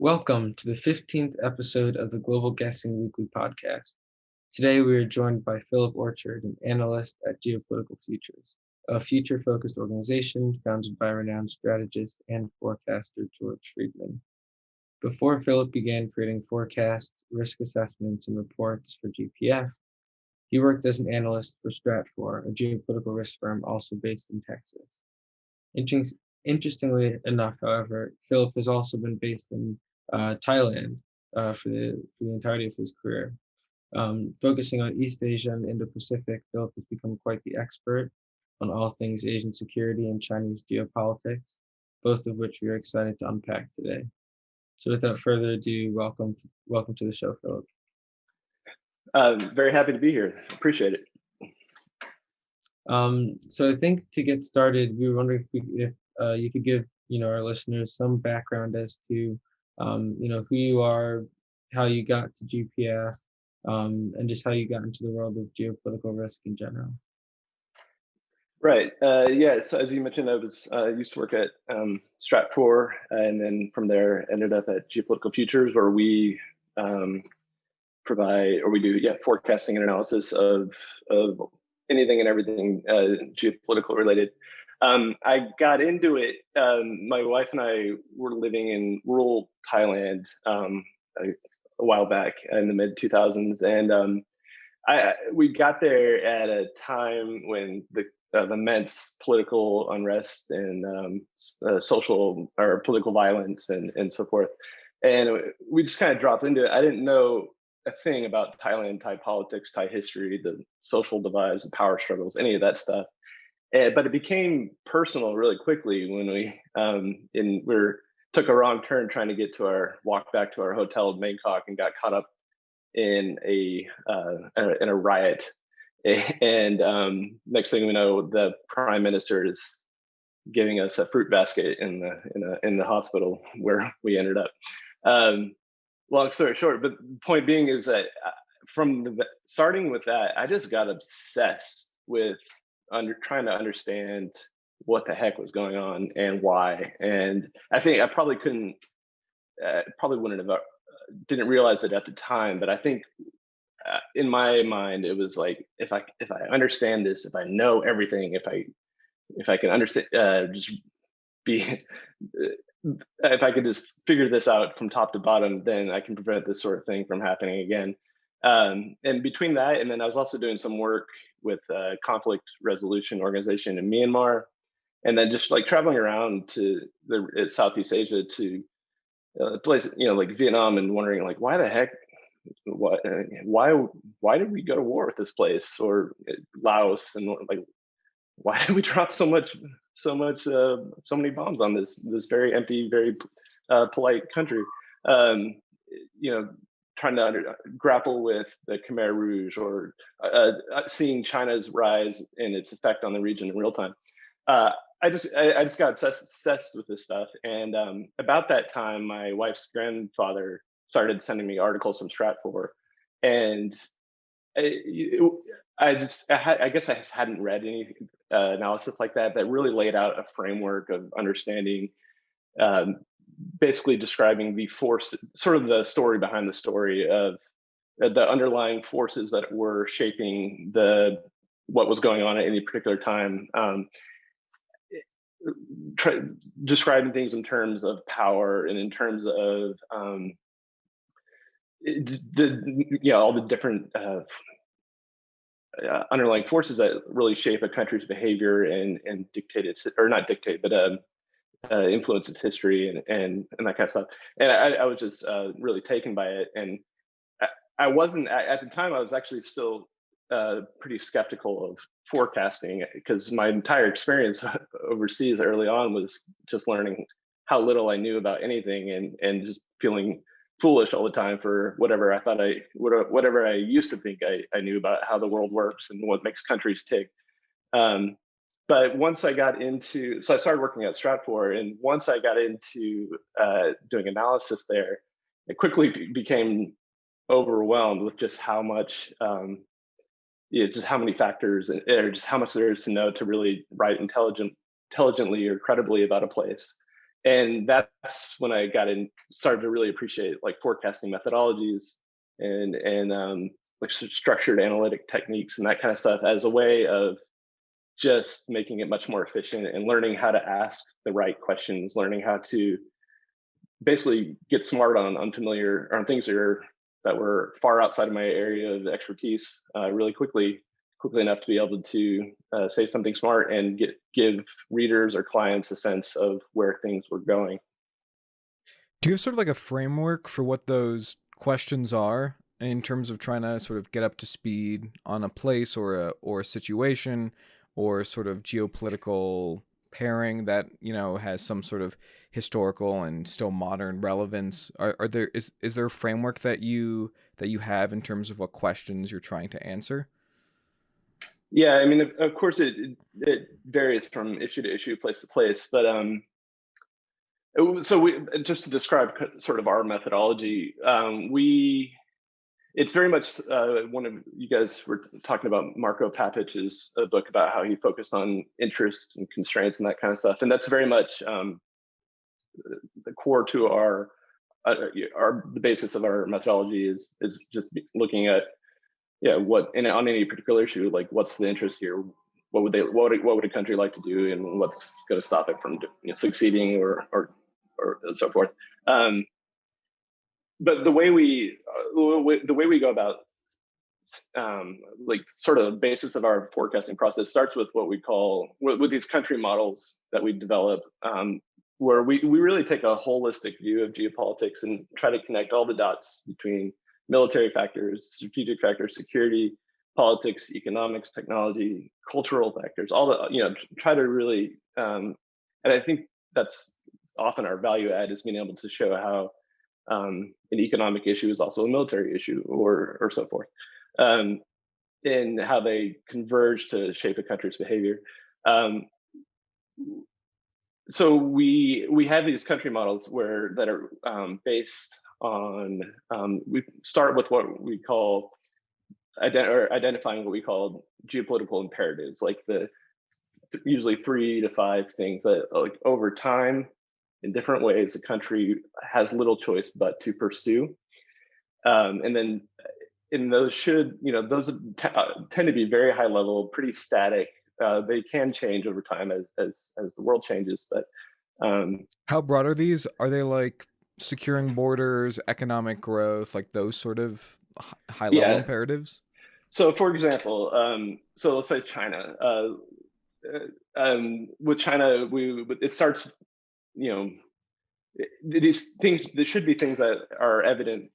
Welcome to the 15th episode of the Global Guessing Weekly podcast. Today we are joined by Phillip, an analyst at Geopolitical Futures, a future-focused organization founded by renowned strategist and forecaster George Friedman. Before Phillip began creating forecasts, risk assessments, and reports for GPF, he worked as an analyst for Stratfor, a geopolitical risk firm also based in Texas. Interestingly enough, however, Phillip has also been based in Thailand for the entirety of his career. Focusing on East Asia and Indo-Pacific, Phillip has become quite the expert on all things Asian security and Chinese geopolitics, both of which we are excited to unpack today. So without further ado, welcome to the show, Phillip. Very happy to be here. Appreciate it. So I think to get started, we were wondering if you could give our listeners some background as to who you are, how you got to GPF, and just how you got into the world of geopolitical risk in general. Right. So as you mentioned, I was used to work at Stratfor, and then from there ended up at Geopolitical Futures, where we do forecasting and analysis of anything and everything geopolitical related. I got into it. My wife and I were living in rural Thailand a while back in the mid 2000s, and we got there at a time when the immense political unrest and social or political violence and so forth, and we just kind of dropped into it. I didn't know a thing about Thailand, Thai politics, Thai history, the social divides, the power struggles, any of that stuff. But it became personal really quickly when we took a wrong turn trying to get to our walk back to our hotel in Bangkok and got caught up in a riot. And next thing we know, the prime minister is giving us a fruit basket in the hospital where we ended up. Long story short, but the point being is that starting with that, I just got obsessed with trying to understand what the heck was going on and why. And I think I probably didn't realize it at the time, but I think in my mind it was like, if I understand this, if I know everything, if I can understand, if I could just figure this out from top to bottom, then I can prevent this sort of thing from happening again. And between that, and then I was also doing some work with a conflict resolution organization in Myanmar, and then just like traveling around to Southeast Asia to places, like Vietnam, and wondering like, why the heck, why did we go to war with this place, or Laos, and like, why did we drop so many bombs on this very empty, very polite country? Trying to grapple with the Khmer Rouge, or seeing China's rise and its effect on the region in real time. I just got obsessed with this stuff, and about that time, my wife's grandfather started sending me articles from Stratfor, and I guess I just hadn't read any analysis like that really laid out a framework of understanding, basically describing the force, sort of the story behind the story of the underlying forces that were shaping what was going on at any particular time. Describing things in terms of power and in terms of all the different underlying forces that really shape a country's behavior and dictate its, or not dictate, but influence its history and that kind of stuff. And I was just really taken by it. And I wasn't, at the time, I was actually still pretty skeptical of forecasting, because my entire experience overseas early on was just learning how little I knew about anything, and just feeling foolish all the time for whatever I used to think I knew about how the world works and what makes countries tick. But once I got into, so I started working at Stratfor, and once I got into doing analysis there, it quickly became overwhelmed with just how much, just how many factors, or just how much there is to know to really write intelligently or credibly about a place. And that's when I started to really appreciate like forecasting methodologies and like structured analytic techniques and that kind of stuff as a way of just making it much more efficient and learning how to ask the right questions, learning how to basically get smart on unfamiliar on things that were far outside of my area of expertise really quickly enough to be able to say something smart and give readers or clients a sense of where things were going. Do you have sort of like a framework for what those questions are in terms of trying to sort of get up to speed on a place or a situation or sort of geopolitical pairing that, has some sort of historical and still modern relevance? Is there a framework that you have in terms of what questions you're trying to answer? Yeah, I mean, of course, it varies from issue to issue, place to place, but so we just to describe sort of our methodology, we it's very much one of you guys were talking about Marco Papic's book about how he focused on interests and constraints and that kind of stuff, and that's very much the core to the basis of our methodology is just looking at what on any particular issue, like what's the interest here, what would a country like to do, and what's going to stop it from succeeding or so forth. But the way we go about like sort of the basis of our forecasting process starts with what we call with these country models that we develop, where we really take a holistic view of geopolitics and try to connect all the dots between military factors, strategic factors, security, politics, economics, technology, cultural factors, all the try to really and I think that's often our value add, is being able to show how an economic issue is also a military issue or so forth, and how they converge to shape a country's behavior. Um, so we have these country models that are based on we start with what we call identifying what we call geopolitical imperatives, like the usually 3 to 5 things that like over time in different ways the country has little choice but to pursue, and then and those tend to be very high level, pretty static. They can change over time as the world changes, but How broad are these? Are they like securing borders, economic growth, like those sort of high level yeah. imperatives? So, for example, so let's say China. With China, it starts. You know, these things. There should be things that are evident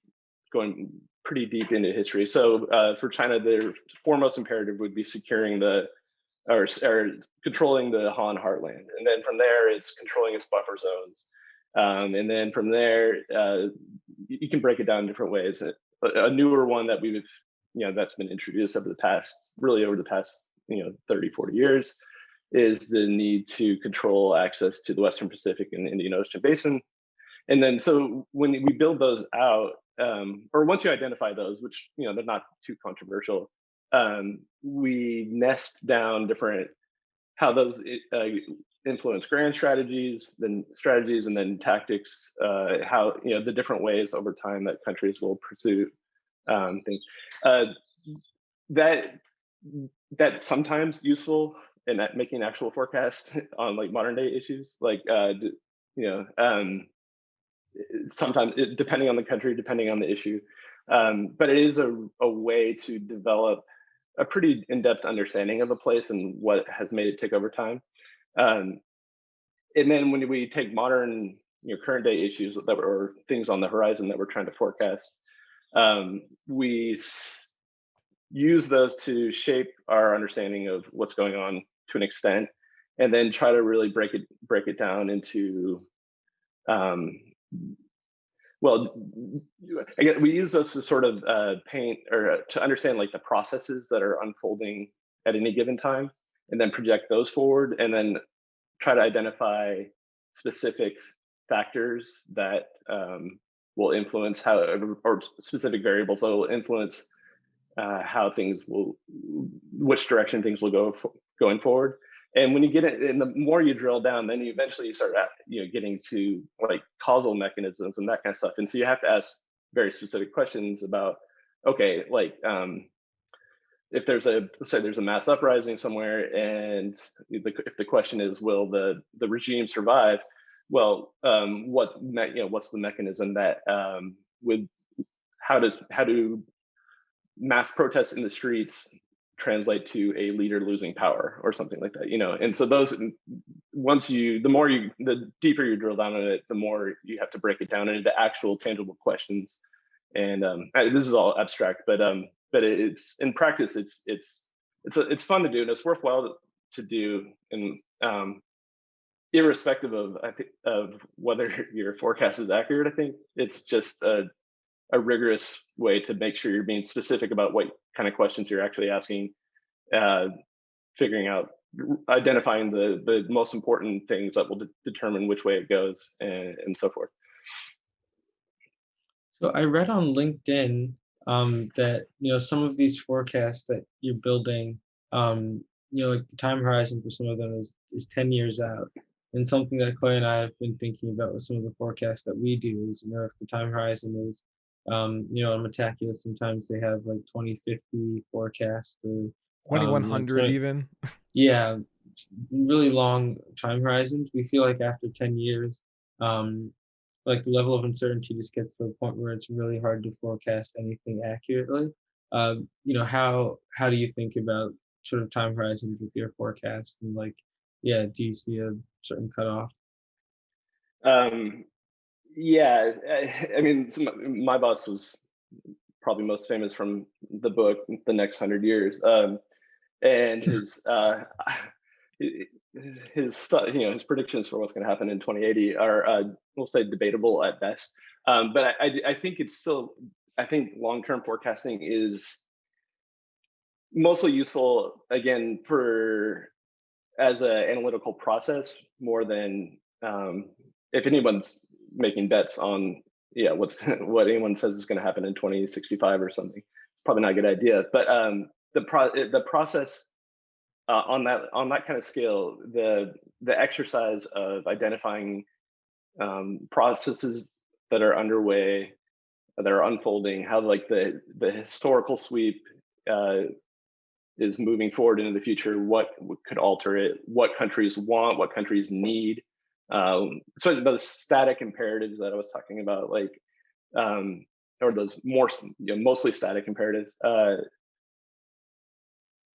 going pretty deep into history. So, for China, their foremost imperative would be securing or controlling the Han heartland, and then from there, it's controlling its buffer zones, and then from there, you can break it down in different ways. A newer one that that's been introduced over the past 30, 40 years is the need to control access to the Western Pacific and the Indian Ocean basin. And then so when we build those out, or once you identify those, which they're not too controversial, we nest down different how those influence grand strategies, and then tactics. How the different ways over time that countries will pursue things. That that's sometimes useful in making actual forecasts on like modern day issues, like sometimes depending on the country, depending on the issue. But it is a way to develop a pretty in-depth understanding of a place and what has made it tick over time. Um, and then when we take modern, current day issues or things on the horizon that we're trying to forecast, we use those to shape our understanding of what's going on to an extent, and then try to really break it down into well, again, we use those to sort of paint or to understand like the processes that are unfolding at any given time, and then project those forward, and then try to identify specific factors that will influence how, or specific variables that will influence which direction things will go going forward. And when you get it, and the more you drill down, then you eventually start getting to like causal mechanisms and that kind of stuff. And so you have to ask very specific questions about, okay, like if let's say there's a mass uprising somewhere, and if the question is, will the regime survive? Well, what's the mechanism that would how do mass protests in the streets translate to a leader losing power or something like that, and so those, the deeper you drill down on it, the more you have to break it down into actual tangible questions. And this is all abstract, but it's in practice, it's fun to do, and it's worthwhile to do. And irrespective of whether your forecast is accurate, I think it's just a rigorous way to make sure you're being specific about what kind of questions you're actually asking, figuring out, identifying the most important things that will determine which way it goes, and so forth. So I read on LinkedIn that some of these forecasts that you're building, like the time horizon for some of them is 10 years out. And something that Clay and I have been thinking about with some of the forecasts that we do is, if the time horizon is, on Metaculus, sometimes they have like 2050 forecast, or 2100 even. Yeah, really long time horizons. We feel like after 10 years, like the level of uncertainty just gets to a point where it's really hard to forecast anything accurately. How do you think about sort of time horizons with your forecast, and like, yeah, do you see a certain cutoff? Yeah, I mean, my boss was probably most famous from the book The Next 100 Years, and his predictions for what's going to happen in 2080 are, we'll say, debatable at best. But I think I think long-term forecasting is mostly useful, again, as an analytical process, more than if anyone's making bets on what anyone says is going to happen in 2065 or something. Probably not a good idea. But the process on that kind of scale, the exercise of identifying processes that are underway, that are unfolding, how like the historical sweep is moving forward into the future, what could alter it, what countries want, what countries need. So those static imperatives that I was talking about, like, or those more mostly static imperatives.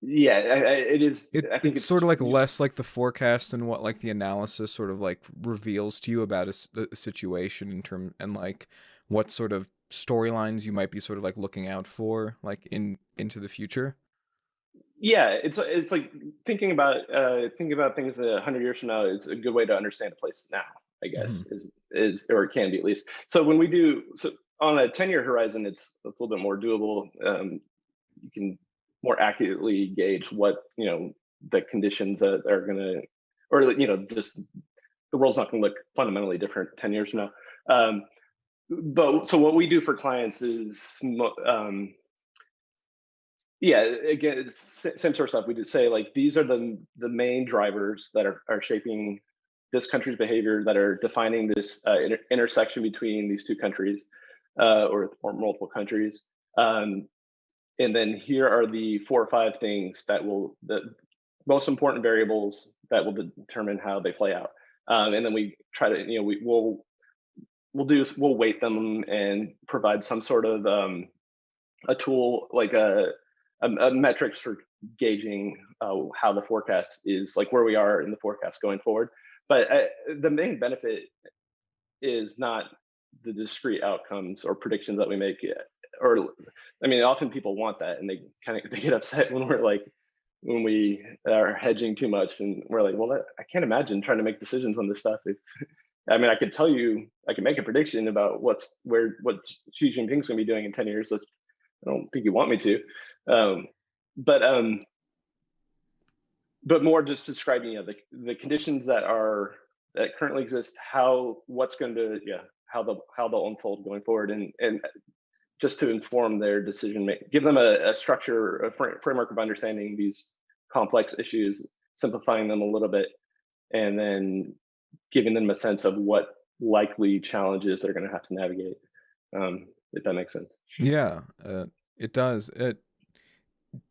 Yeah, it is. I think it's sort of like less like the forecast and what like the analysis sort of like reveals to you about a situation and like what sort of storylines you might be sort of like looking out for like into the future. Yeah, it's like thinking about things 100 years from now is a good way to understand a place now, I guess. Is or it can be, at least. So when we do on a 10-year horizon, it's a little bit more doable. You can more accurately gauge what the conditions that are going to, or just the world's not going to look fundamentally different 10 years from now. But so what we do for clients is yeah, again, it's same sort of stuff. We do say, like, these are the main drivers that are shaping this country's behavior, that are defining this intersection between these two countries, or multiple countries. And then here are the 4 or 5 things the most important variables that will determine how they play out. And then we try to, we'll weight them and provide some sort of a tool, like a metrics for gauging how the forecast is, like where we are in the forecast going forward. But the main benefit is not the discrete outcomes or predictions that we make. Or, I mean, often people want that, and they get upset when when we are hedging too much, and we're like, well, I can't imagine trying to make decisions on this stuff. I mean, I could tell you, I can make a prediction about what Xi Jinping's going to be doing in 10 years. I don't think you want me to, but more just describing the conditions that currently exist, how they'll unfold going forward, and just to inform their decision making, give them a structure, a framework of understanding these complex issues, simplifying them a little bit, and then giving them a sense of what likely challenges they're going to have to navigate, if that makes sense. Yeah, it does.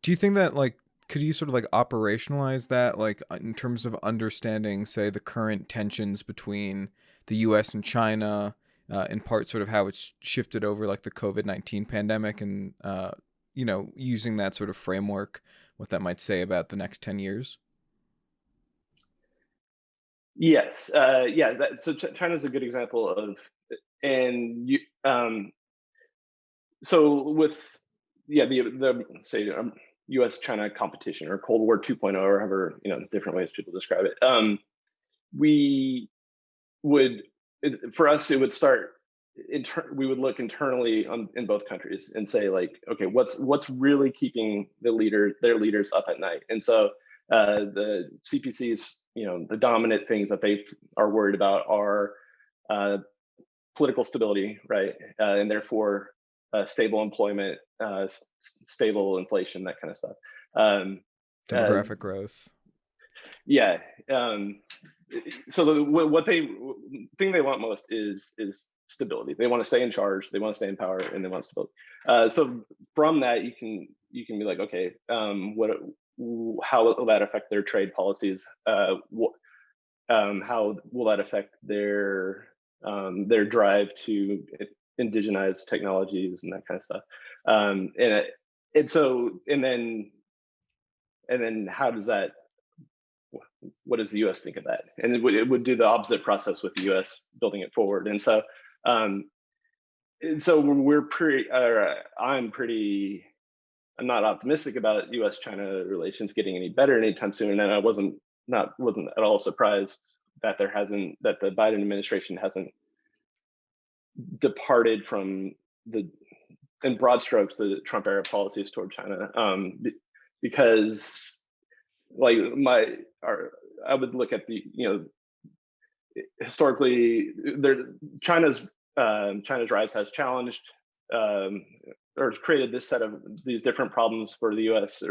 Do you think that, like, could you sort of like operationalize that, like, in terms of understanding, say, the current tensions between the U.S. and China, in part sort of how it's shifted over like the COVID-19 pandemic, and using that sort of framework, what that might say about the next 10 years? Yes, so China's a good example of, and you, so with the say U.S.-China competition, or Cold War 2.0, or however different ways people describe it. We would, for us, it would start. We would look internally in both countries and say, like, okay, what's really keeping their leaders up at night? And so the CPCs, the dominant things that they are worried about are political stability, right, and therefore stable employment, stable inflation, that kind of stuff. Demographic growth. Yeah. So what thing they want most is stability. They want to stay in charge. They want to stay in power, and they want stability. So from that, you can be like, okay, how will that affect their trade policies? How will that affect their drive to indigenize technologies and that kind of stuff? And then how does that? What does the U.S. think of that? And it would do the opposite process with the U.S. building it forward. And so I'm not optimistic about U.S.-China relations getting any better anytime soon. And I wasn't at all surprised that the Biden administration hasn't departed from in broad strokes, the Trump era policies toward China, because I would look at historically, China's rise has challenged or created this set of these different problems for the U.S.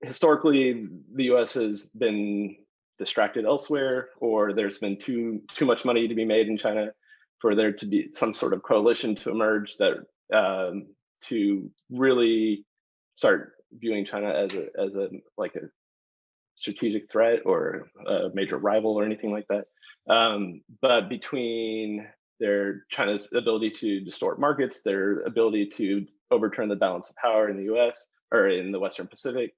Historically, the U.S. has been distracted elsewhere, or there's been too much money to be made in China for there to be some sort of coalition to emerge that to really start viewing China as a strategic threat or a major rival or anything like that. But between China's ability to distort markets, their ability to overturn the balance of power in the U.S. or in the Western Pacific,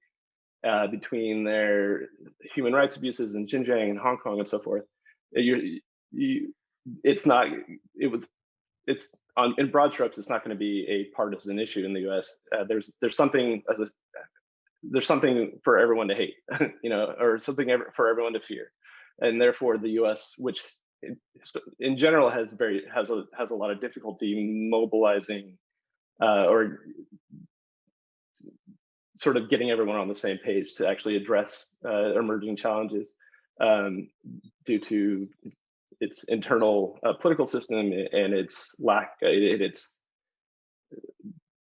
between their human rights abuses in Xinjiang and Hong Kong and so forth, in broad strokes, it's not going to be a partisan issue in the U.S. There's something for everyone to hate, or something for everyone to fear, and therefore the U.S., which in general has a lot of difficulty mobilizing or sort of getting everyone on the same page to actually address emerging challenges due to its internal political system and its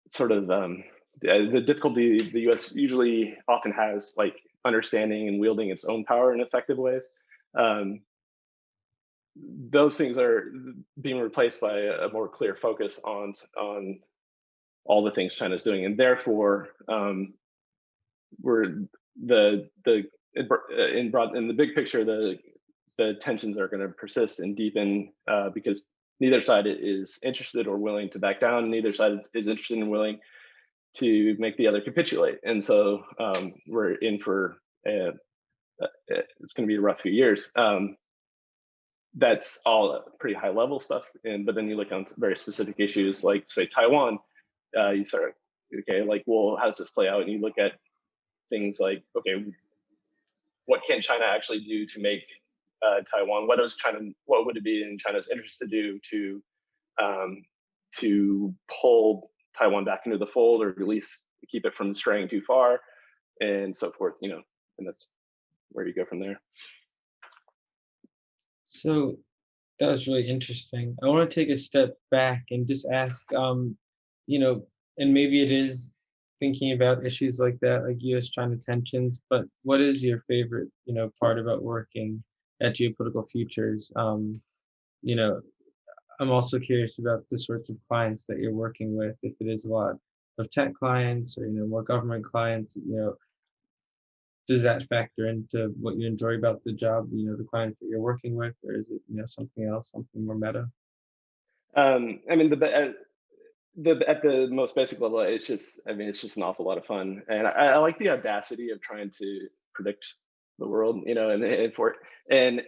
sort of the difficulty the U.S. usually often has, like understanding and wielding its own power in effective ways. Those things are being replaced by a more clear focus on all the things China's doing, and therefore in the big picture, the tensions are going to persist and deepen because neither side is interested or willing to back down. Neither side is interested and willing to make the other capitulate, and so we're in for it's going to be a rough few years. That's all pretty high level stuff, but then you look on very specific issues like, say, Taiwan. You start, okay, like, well, how does this play out? And you look at things like, okay, what can China actually do to make Taiwan? What would it be in China's interest to do to pull Taiwan back into the fold, or at least keep it from straying too far, and so forth? And that's where you go from there. So that was really interesting. I want to take a step back and just ask, and maybe it is thinking about issues like that, like U.S.-China tensions. But what is your favorite, part about working at Geopolitical Futures? You know, I'm also curious about the sorts of clients that you're working with. If it is a lot of tech clients or more government clients, does that factor into what you enjoy about the job? The clients that you're working with, or is it something else, something more meta? I mean, at the most basic level, it's just an awful lot of fun, and I like the audacity of trying to predict the world, and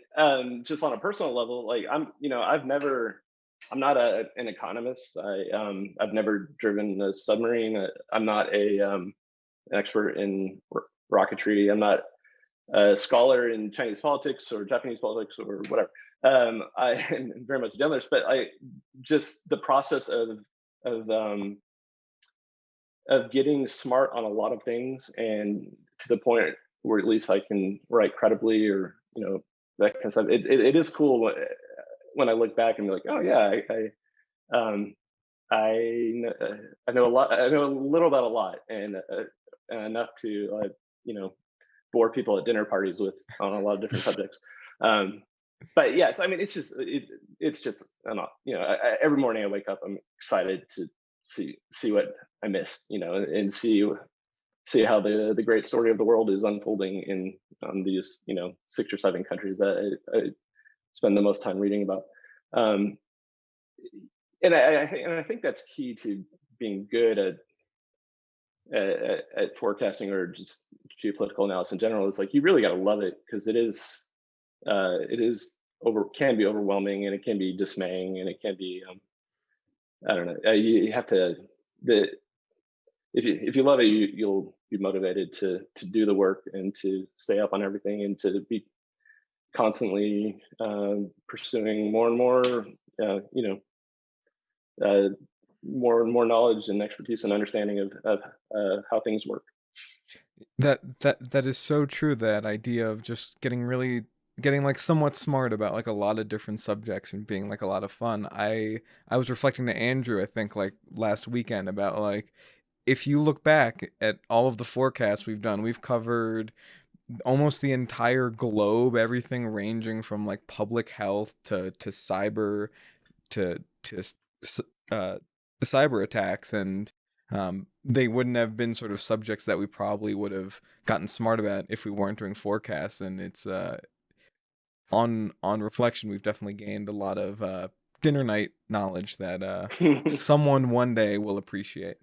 just on a personal level, like I'm not an economist. I've never driven a submarine. I'm not an expert in rocketry. I'm not a scholar in Chinese politics or Japanese politics or whatever. I am very much generalist, but I just the process of um, of getting smart on a lot of things, and to the point where at least I can write credibly, or that kind of stuff. It is cool when I look back and be like, oh yeah, um, I know a lot. I know a little about a lot, and enough to bore people at dinner parties with on a lot of different subjects. But yes, I mean, it's just every morning I wake up, I'm excited to see what I missed, and see how the great story of the world is unfolding in on these 6 or 7 countries that I spend the most time reading about. Um, and I think that's key to being good at forecasting, or just geopolitical analysis in general, is like you really got to love it, because it is can be overwhelming, and it can be dismaying, and it can be I don't know, you have to the if you love it, you'll be motivated to do the work, and to stay up on everything, and to be constantly pursuing more and more uh, more and more knowledge and expertise and understanding of how things work. That is so true. That idea of just getting like somewhat smart about like a lot of different subjects and being like a lot of fun. I was reflecting to Andrew, I think like last weekend, about like if you look back at all of the forecasts we've done, we've covered almost the entire globe, everything ranging from like public health to cyber to uh, cyber attacks, and they wouldn't have been sort of subjects that we probably would have gotten smart about if we weren't doing forecasts. And it's on reflection, we've definitely gained a lot of dinner night knowledge that someone one day will appreciate.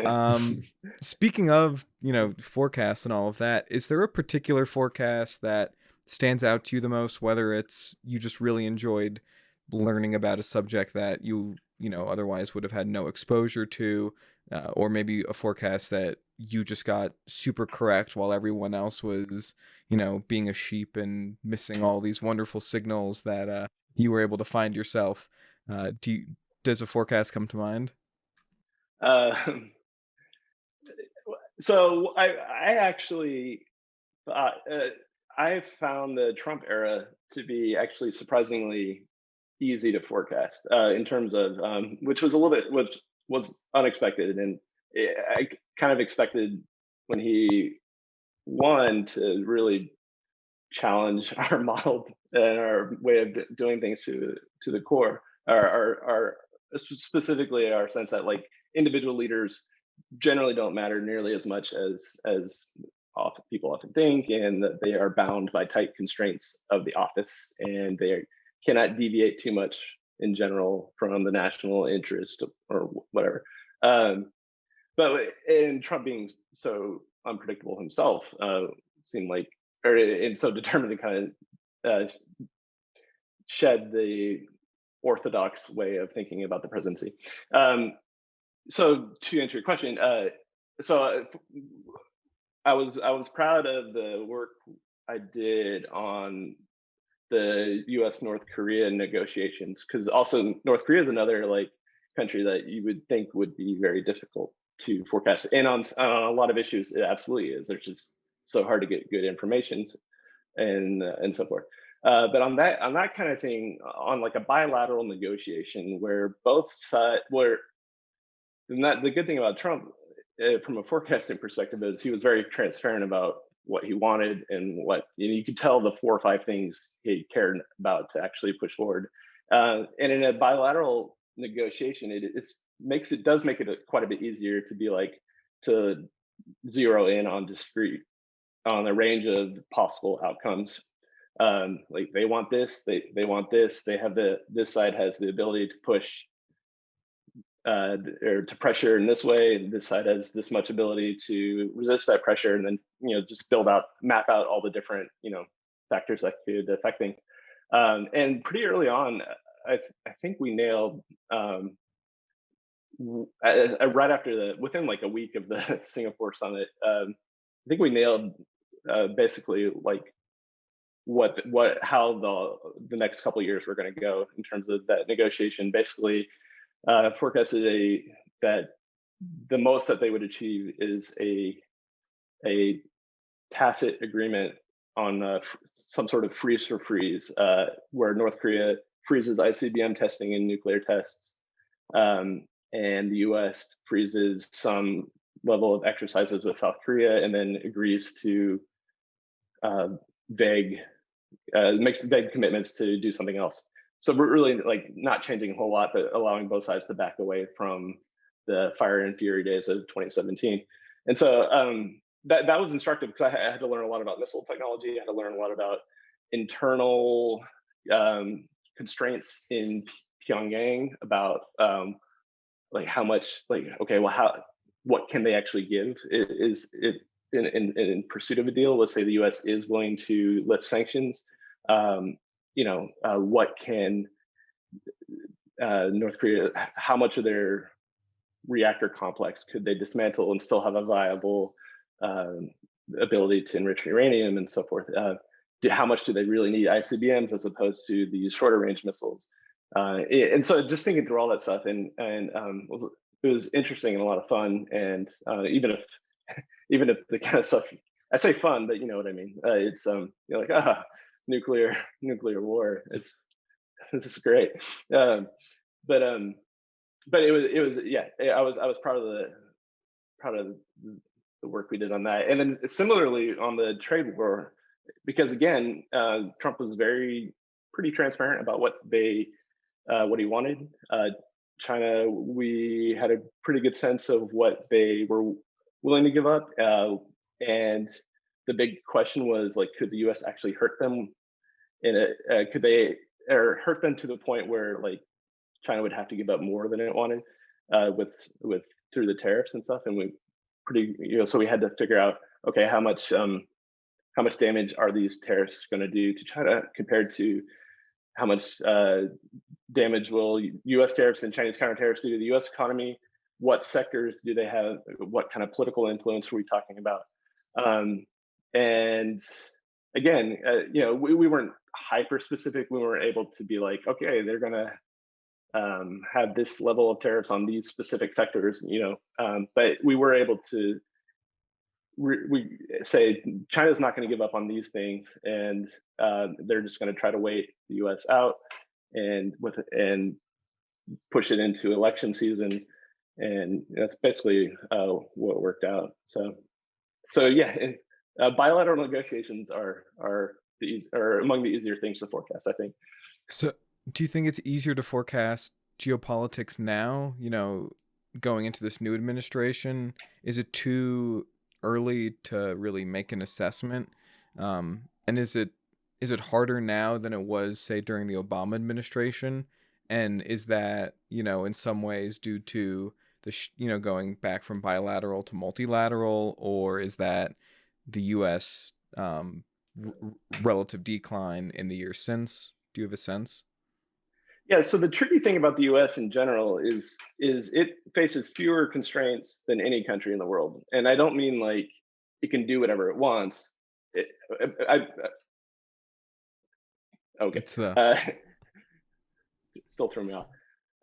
Um, Speaking of, forecasts and all of that, is there a particular forecast that stands out to you the most, whether it's you just really enjoyed learning about a subject that otherwise would have had no exposure to, or maybe a forecast that you just got super correct while everyone else was, being a sheep and missing all these wonderful signals that you were able to find yourself? Does a forecast come to mind? Um, so I actually thought I found the Trump era to be actually surprisingly easy to forecast, in terms of which was unexpected, and I kind of expected when he won to really challenge our model and our way of doing things to the core, our specifically our sense that like individual leaders generally don't matter nearly as much as people often think, and that they are bound by tight constraints of the office, and they cannot deviate too much in general from the national interest or whatever. Um, but and Trump being so unpredictable himself, seemed like, and so determined to kind of shed the orthodox way of thinking about the presidency. Um, so to answer your question, so I was proud of the work I did on the U.S. North Korea negotiations, because also North Korea is another like country that you would think would be very difficult to forecast, and on a lot of issues it absolutely is. They're just so hard to get good information, and so forth. But on that kind of thing, on like a bilateral negotiation where both sides where, and that the good thing about Trump from a forecasting perspective is he was very transparent about what he wanted and what you could tell the 4 or 5 things he cared about to actually push forward. And in a bilateral negotiation, it does make it quite a bit easier to be like to zero in on a range of possible outcomes. Like they want this, they want this. This side has the ability to push or to pressure in this way, and this side has this much ability to resist that pressure, and then just map out all the different factors that could affect things. And pretty early on, I think we nailed right after within like a week of the Singapore summit. I think we nailed basically like how the next couple of years were going to go in terms of that negotiation. Basically, forecasted that the most that they would achieve is a tacit agreement on some sort of freeze for freeze, where North Korea freezes ICBM testing and nuclear tests, and the U.S. freezes some level of exercises with South Korea, and then agrees to makes vague commitments to do something else. So we're really like not changing a whole lot, but allowing both sides to back away from the fire and fury days of 2017. And so that was instructive because I had to learn a lot about missile technology. I had to learn a lot about internal constraints in Pyongyang about like how much, like, okay, well, what can they actually give? Is it in pursuit of a deal? Let's say the U.S. is willing to lift sanctions. What can North Korea? How much of their reactor complex could they dismantle and still have a viable ability to enrich uranium and so forth? How much do they really need ICBMs as opposed to these shorter range missiles? And so just thinking through all that stuff, and it was interesting and a lot of fun. And even if the kind of stuff, I say fun, but you know what I mean. It's you're like nuclear war. This is great. But it was yeah. I was proud of the work we did on that. And then similarly on the trade war, because again, Trump was pretty transparent about what he wanted. China, we had a pretty good sense of what they were willing to give up. And the big question was, like, could the U.S. actually hurt them could they hurt them to the point where like China would have to give up more than it wanted with through the tariffs and stuff? And so we had to figure out, okay, how much damage are these tariffs going to do to China compared to how much damage will U.S. tariffs and Chinese counter tariffs do to the U.S. economy? What sectors do they have? What kind of political influence are we talking about? And again, we weren't hyper specific. We weren't able to be like, okay, they're going to have this level of tariffs on these specific sectors, but we were able to we say China's not going to give up on these things, and they're just going to try to wait the U.S. out and push it into election season, and that's basically what worked out. So yeah, bilateral negotiations are among the easier things to forecast, I think. So, do you think it's easier to forecast geopolitics now? Going into this new administration, is it too early to really make an assessment? And is it harder now than it was, say, during the Obama administration? And is that, in some ways due to the, going back from bilateral to multilateral, or is that the U.S. Relative decline in the years since? Do you have a sense? Yeah, so the tricky thing about the U.S. in general is it faces fewer constraints than any country in the world, and I don't mean like it can do whatever it wants. Okay, still throwing me off.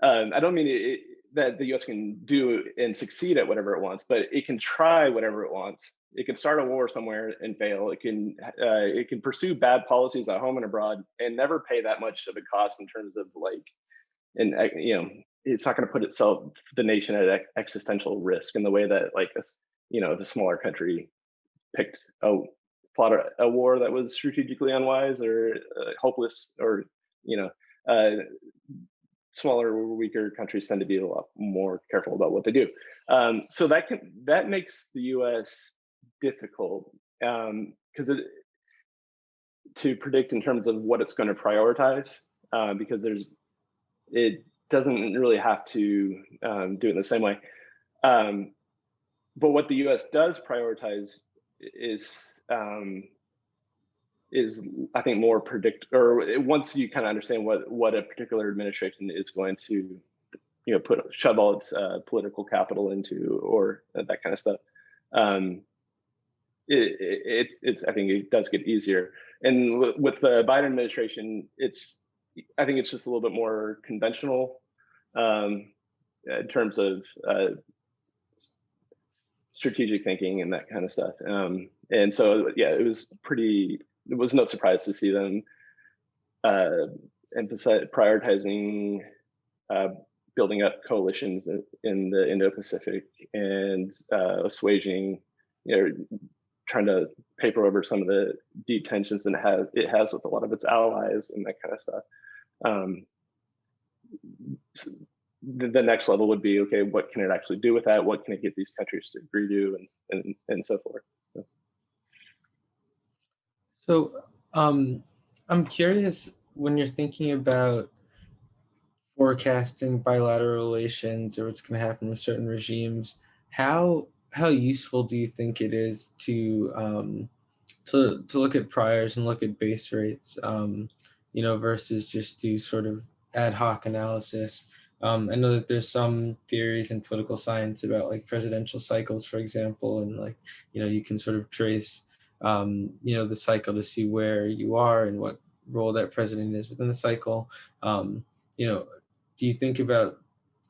I don't mean that the U.S. can do and succeed at whatever it wants, but it can try whatever it wants. It can start a war somewhere and fail. It can pursue bad policies at home and abroad and never pay that much of a cost in terms of like, and it's not going to put the nation at existential risk in the way that like if a smaller country picked fought a war that was strategically unwise or hopeless, or you know uh, smaller, weaker countries tend to be a lot more careful about what they do. So that makes the U.S. difficult, because to predict in terms of what it's going to prioritize, because it doesn't really have to do it in the same way. But what the U.S. does prioritize is I think more or once you kind of understand what a particular administration is going to shove all its political capital into, or that kind of stuff. It's I think it does get easier, and with the Biden administration, I think it's just a little bit more conventional in terms of strategic thinking and that kind of stuff. And so yeah, it was no surprise to see them emphasize prioritizing building up coalitions in the Indo-Pacific and assuaging, trying to paper over some of the deep tensions that it has with a lot of its allies and that kind of stuff. The next level would be, okay, what can it actually do with that? What can it get these countries to agree to, and so forth. So I'm curious, when you're thinking about forecasting bilateral relations or what's going to happen with certain regimes, how useful do you think it is to look at priors and look at base rates, versus just do sort of ad hoc analysis? I know that there's some theories in political science about like presidential cycles, for example, and like, you can sort of trace, the cycle to see where you are and what role that president is within the cycle. You know, do you think about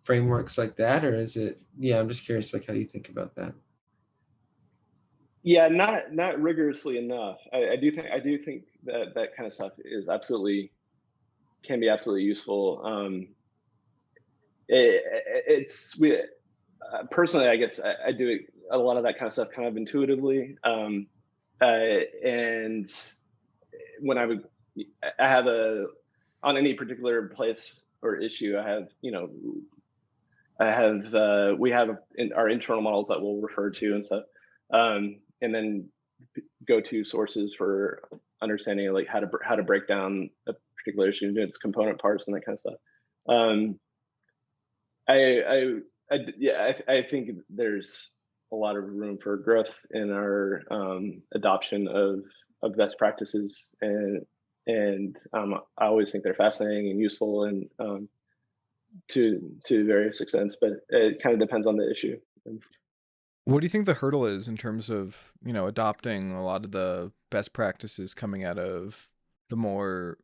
frameworks like that, or is it? Yeah, I'm just curious, like how you think about that. Yeah, not rigorously enough. I do think that kind of stuff can be absolutely useful. It's we Personally, I guess I do a lot of that kind of stuff kind of intuitively. And when I have on any particular place or issue, we have our internal models that we'll refer to and stuff, and then go to sources for understanding like how to break down a particular issue into its component parts and that kind of stuff. Um, I think there's a lot of room for growth in our adoption of best practices, and I always think they're fascinating and useful, and to various extents, but it kind of depends on the issue. What do you think the hurdle is in terms of, adopting a lot of the best practices coming out of the more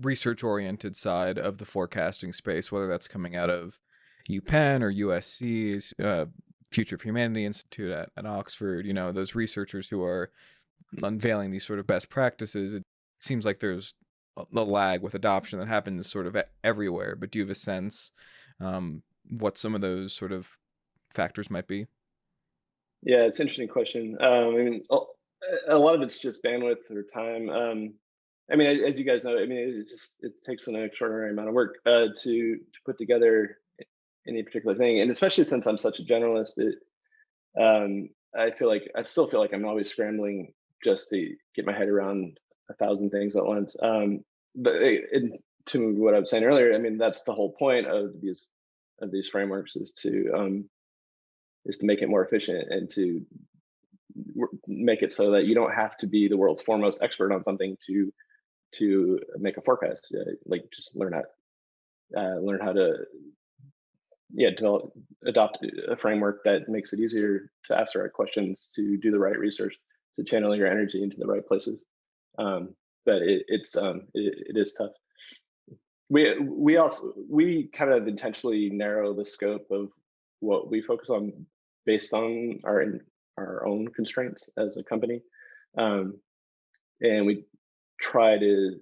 research-oriented side of the forecasting space, whether that's coming out of UPenn or USC's Future of Humanity Institute at Oxford, those researchers who are unveiling these sort of best practices? It seems like there's a lag with adoption that happens sort of everywhere, but do you have a sense what some of those sort of factors might be? Yeah, it's an interesting question. I mean, a lot of it's just bandwidth or time. I mean, as you guys know, I mean, it takes an extraordinary amount of work to put together any particular thing, and especially since I'm such a generalist, I still feel like I'm always scrambling just to get my head around 1,000 things at once. To what I was saying earlier, I mean, that's the whole point of these frameworks, is to make it more efficient and to make it so that you don't have to be the world's foremost expert on something to make a forecast. Like just learn how to adopt a framework that makes it easier to ask the right questions, to do the right research, to channel your energy into the right places. But it is tough. We kind of intentionally narrow the scope of what we focus on based on our own constraints as a company, and we try to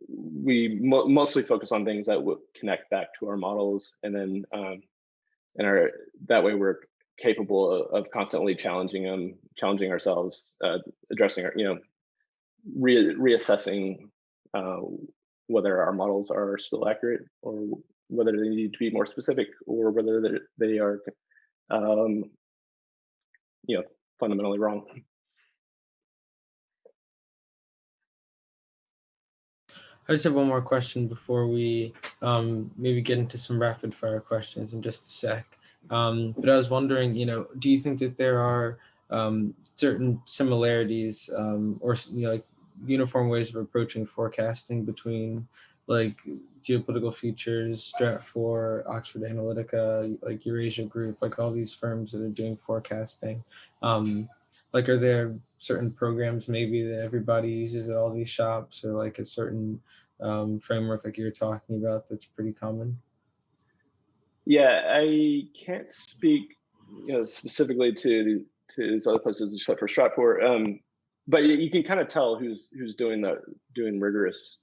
we mostly focus on things that would connect back to our models, and then that way we're capable of constantly challenging ourselves, addressing our, reassessing whether our models are still accurate, or whether they need to be more specific, or whether they are fundamentally wrong. I just have one more question before we maybe get into some rapid fire questions in just a sec. But I was wondering, do you think that there are certain similarities or like uniform ways of approaching forecasting between like Geopolitical Futures, Stratfor, Oxford Analytica, like Eurasia Group, like all these firms that are doing forecasting? Like, are there certain programs maybe that everybody uses at all these shops, or like a certain framework like you're talking about that's pretty common? Yeah, I can't speak specifically to these other places except for Stratfor, but you can kind of tell who's doing rigorous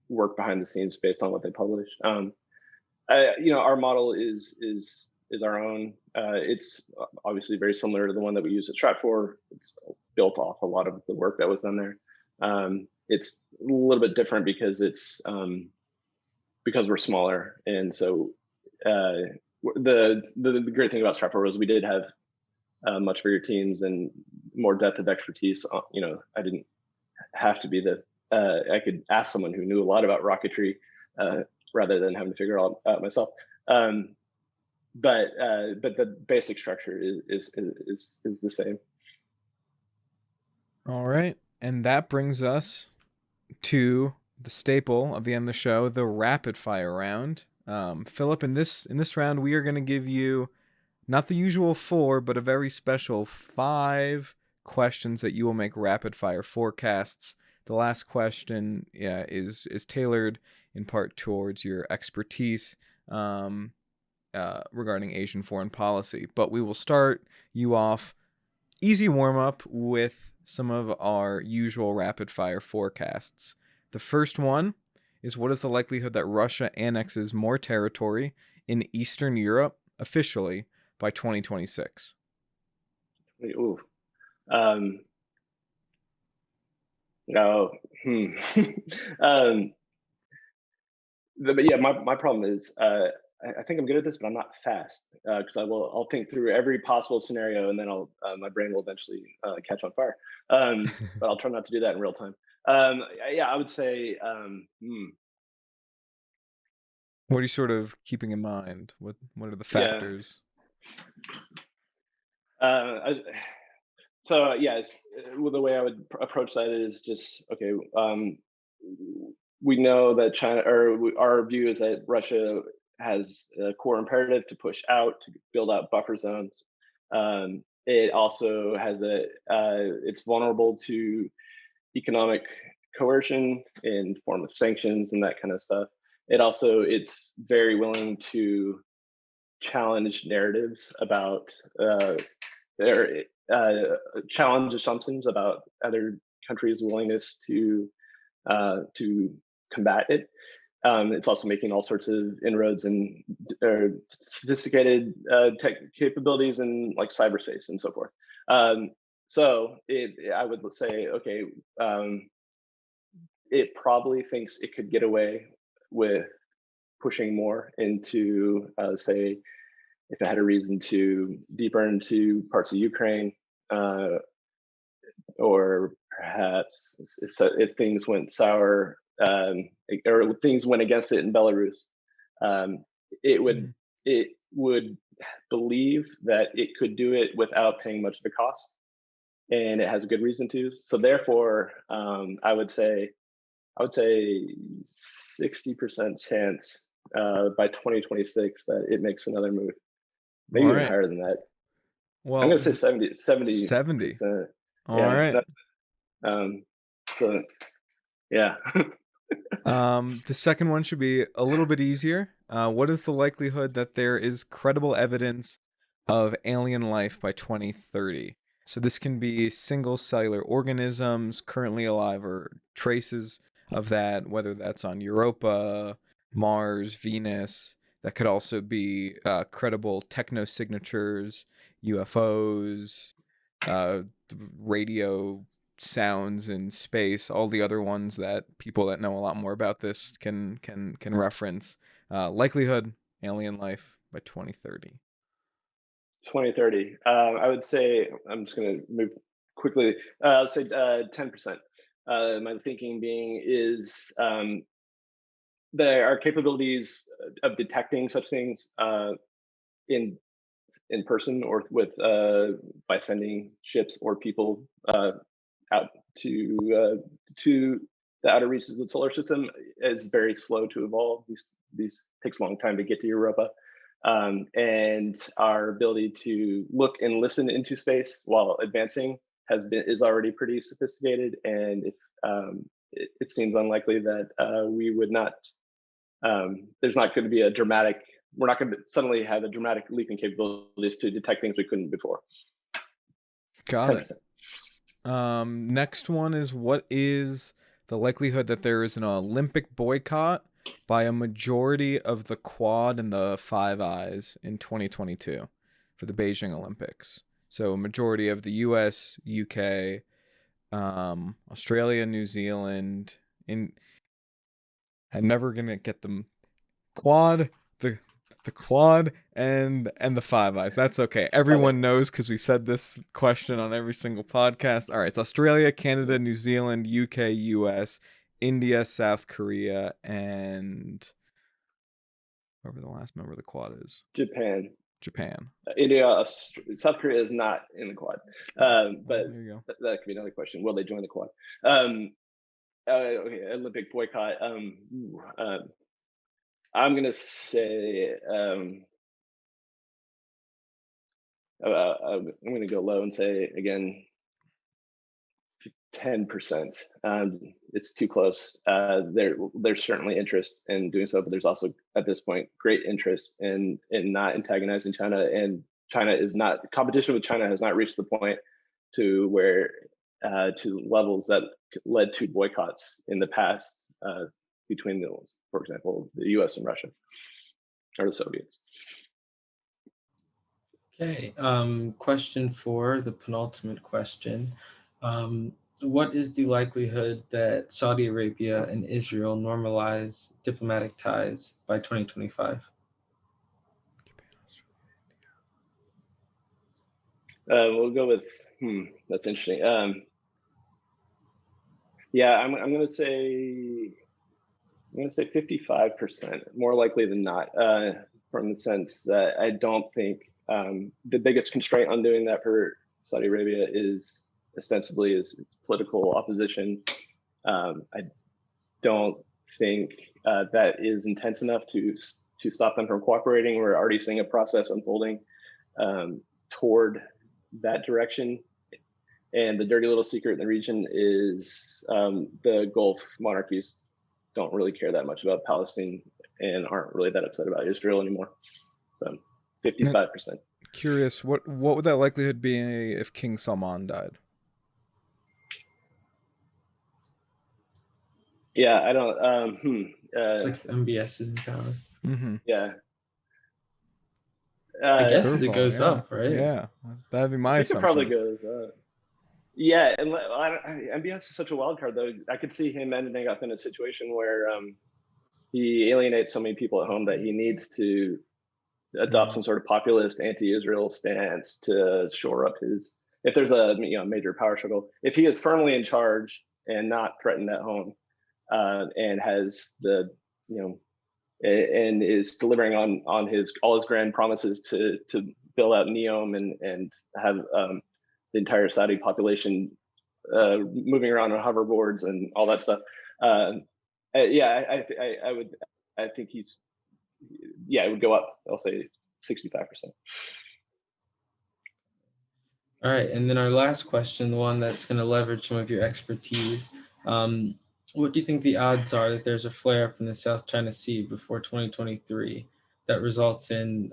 work behind the scenes based on what they publish. Our model is our own. It's obviously very similar to the one that we use at Stratfor. It's built off a lot of the work that was done there. It's a little bit different because we're smaller, and so the great thing about Stratfor was we did have much bigger teams and more depth of expertise. I didn't have to be I could ask someone who knew a lot about rocketry rather than having to figure it out myself. But the basic structure is the same. All right, and that brings us to the staple of the end of the show, the rapid fire round. Philip, in this round, we are going to give you not the usual 4, but a very special 5 questions that you will make rapid fire forecasts. The last question is tailored in part towards your expertise regarding Asian foreign policy. But we will start you off easy warm-up with some of our usual rapid fire forecasts. The first one is, what is the likelihood that Russia annexes more territory in Eastern Europe officially by 2026? Ooh. No. But yeah, my problem is I think I'm good at this, but I'm not fast, because I'll think through every possible scenario, and then my brain will eventually catch on fire. But I'll try not to do that in real time. Yeah, I would say. What are you sort of keeping in mind? What are the factors? Yeah. So yes, well, the way I would approach that is just, okay. We know that China, or our view is that Russia has a core imperative to push out, to build out buffer zones. It also has it's vulnerable to economic coercion in form of sanctions and that kind of stuff. It's very willing to challenge narratives about challenge assumptions about other countries' willingness to combat it. It's also making all sorts of inroads in sophisticated tech capabilities in like cyberspace and so forth. So I would say, okay, it probably thinks it could get away with pushing more into, say, if it had a reason to deeper into parts of Ukraine, or perhaps if things went sour, or things went against it in Belarus, it would believe that it could do it without paying much of a cost, and it has a good reason to. So therefore, I would say 60% chance by 2026. That it makes another move, maybe even higher than that. Well, I'm going to say 70. All right. So yeah. The second one should be a little bit easier. What is the likelihood that there is credible evidence of alien life by 2030? So this can be single cellular organisms currently alive, or traces of that, whether that's on Europa, Mars, Venus. That could also be credible techno-signatures, UFOs, radio sounds in space, all the other ones that people that know a lot more about this can reference. Likelihood alien life by 2030. 2030. I would say, I'm just going to move quickly. I'll say 10%. My thinking being is our capabilities of detecting such things in person or with by sending ships or people out to the outer reaches of the solar system is very slow to evolve. These takes a long time to get to Europa. And our ability to look and listen into space while advancing is already pretty sophisticated, and if it seems unlikely that we would not. There's not going to be a dramatic. We're not going to suddenly have a dramatic leap in capabilities to detect things we couldn't before. Got 10%. It. Next one is, what is the likelihood that there is an Olympic boycott by a majority of the Quad and the Five Eyes in 2022 for the Beijing Olympics? So a majority of the US, UK, Australia, New Zealand. I'm never gonna get them. Quad, the Quad and the Five Eyes. That's okay. Everyone knows because we said this question on every single podcast. All right, it's Australia, Canada, New Zealand, UK, US, India, South Korea, and whoever the last member of the Quad is. Japan. India, South Korea is not in the Quad. But there you go. That could be another question. Will they join the Quad? Okay, Olympic boycott. I'm gonna say I'm gonna go low and say again 10%. It's too close. There's certainly interest in doing so, but there's also at this point great interest in not antagonizing China, and China is not, competition with China has not reached the point to where to levels that led to boycotts in the past between those, for example, the US and Russia or the Soviets. Okay, question 4, the penultimate question. What is the likelihood that Saudi Arabia and Israel normalize diplomatic ties by 2025? We'll go with, that's interesting. Yeah, I'm gonna say 55%, more likely than not, from the sense that I don't think the biggest constraint on doing that for Saudi Arabia is ostensibly its political opposition. I don't think that is intense enough to stop them from cooperating. We're already seeing a process unfolding toward that direction. And the dirty little secret in the region is the Gulf monarchies don't really care that much about Palestine and aren't really that upset about Israel anymore. So 55%. Curious, what would that likelihood be if King Salman died? Yeah, I don't. It's like MBS is in power. Mm-hmm. Yeah. I guess it goes up, right? Yeah, that'd be my assumption. It probably goes up. Yeah, and MBS is such a wild card, though. I could see him ending up in a situation where he alienates so many people at home that he needs to adopt some sort of populist anti-Israel stance to shore up his. If there's a major power struggle, if he is firmly in charge and not threatened at home, and has the and is delivering on all his grand promises to build out NEOM and have the entire Saudi population moving around on hoverboards and all that stuff. Yeah, I think he's, yeah, it would go up. I'll say 65%. All right, and then our last question, the one that's going to leverage some of your expertise. What do you think the odds are that there's a flare-up in the South China Sea before 2023 that results in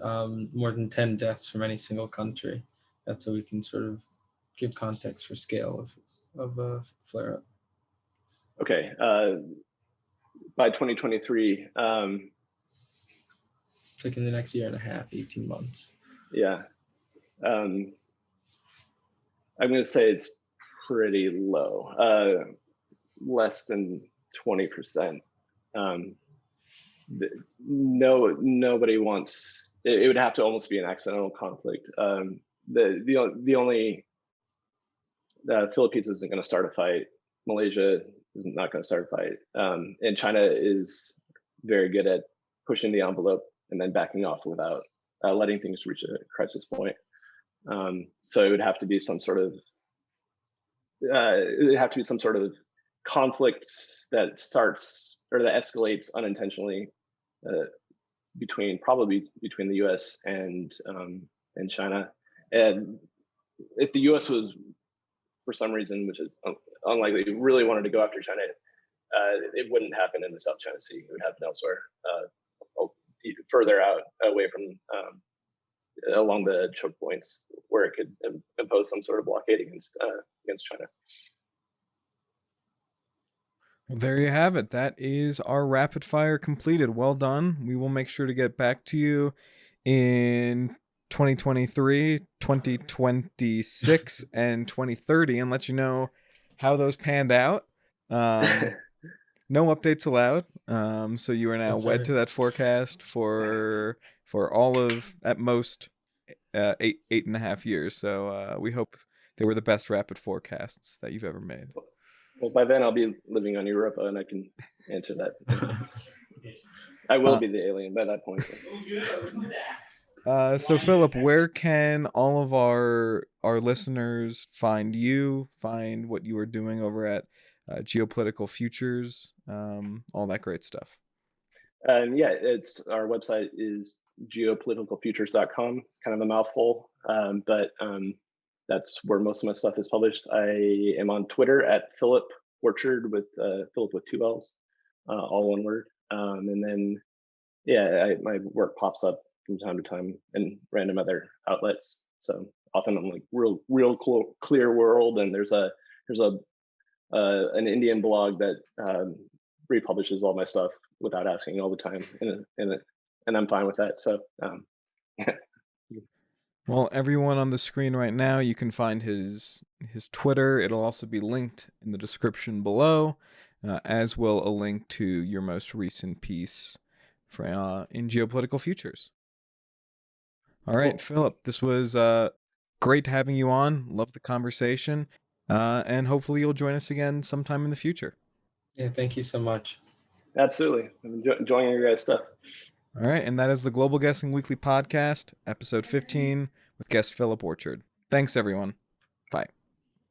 more than 10 deaths from any single country? That's so we can sort of give context for scale of a flare-up. Okay, by 2023. Like in the next year and a half, 18 months. Yeah. I'm going to say it's pretty low, less than 20%. Nobody wants, it would have to almost be an accidental conflict. The only, Philippines isn't going to start a fight. Malaysia is not going to start a fight. And China is very good at pushing the envelope and then backing off without letting things reach a crisis point. So it would have to be some sort of conflict that starts or that escalates unintentionally between the U.S. and China. And if the U.S. was, for some reason, which is unlikely, really wanted to go after China, it wouldn't happen in the South China Sea. It would happen elsewhere, further out, away from along the choke points where it could impose some sort of blockade against China. Well, there you have it. That is our rapid fire completed. Well done. We will make sure to get back to you in 2023, 2026, and 2030 and let you know how those panned out. No updates allowed. So you are now wed to that forecast for all of, at most, 8.5 years. So we hope they were the best rapid forecasts that you've ever made. Well, by then I'll be living on Europa and I can answer that. I will be the alien by that point. So Phillip, where can all of our listeners find you, find what you are doing over at Geopolitical Futures, all that great stuff? Yeah, our website is geopoliticalfutures.com. It's kind of a mouthful, but that's where most of my stuff is published. I am on Twitter at Phillip Orchard with Phillip with 2 L's, all one word. And then, my work pops up from time to time in random other outlets. So often I'm like real clear world, and there's an Indian blog that republishes all my stuff without asking all the time, and I'm fine with that. So. Well, everyone on the screen right now, you can find his Twitter. It'll also be linked in the description below, as will a link to your most recent piece in Geopolitical Futures. All right, cool. Phillip, this was great having you on. Love the conversation, and hopefully you'll join us again sometime in the future. Yeah, thank you so much. Absolutely. I'm enjoying your guys' stuff. All right, and that is the Global Guessing Weekly Podcast, episode 15, with guest Phillip Orchard. Thanks, everyone.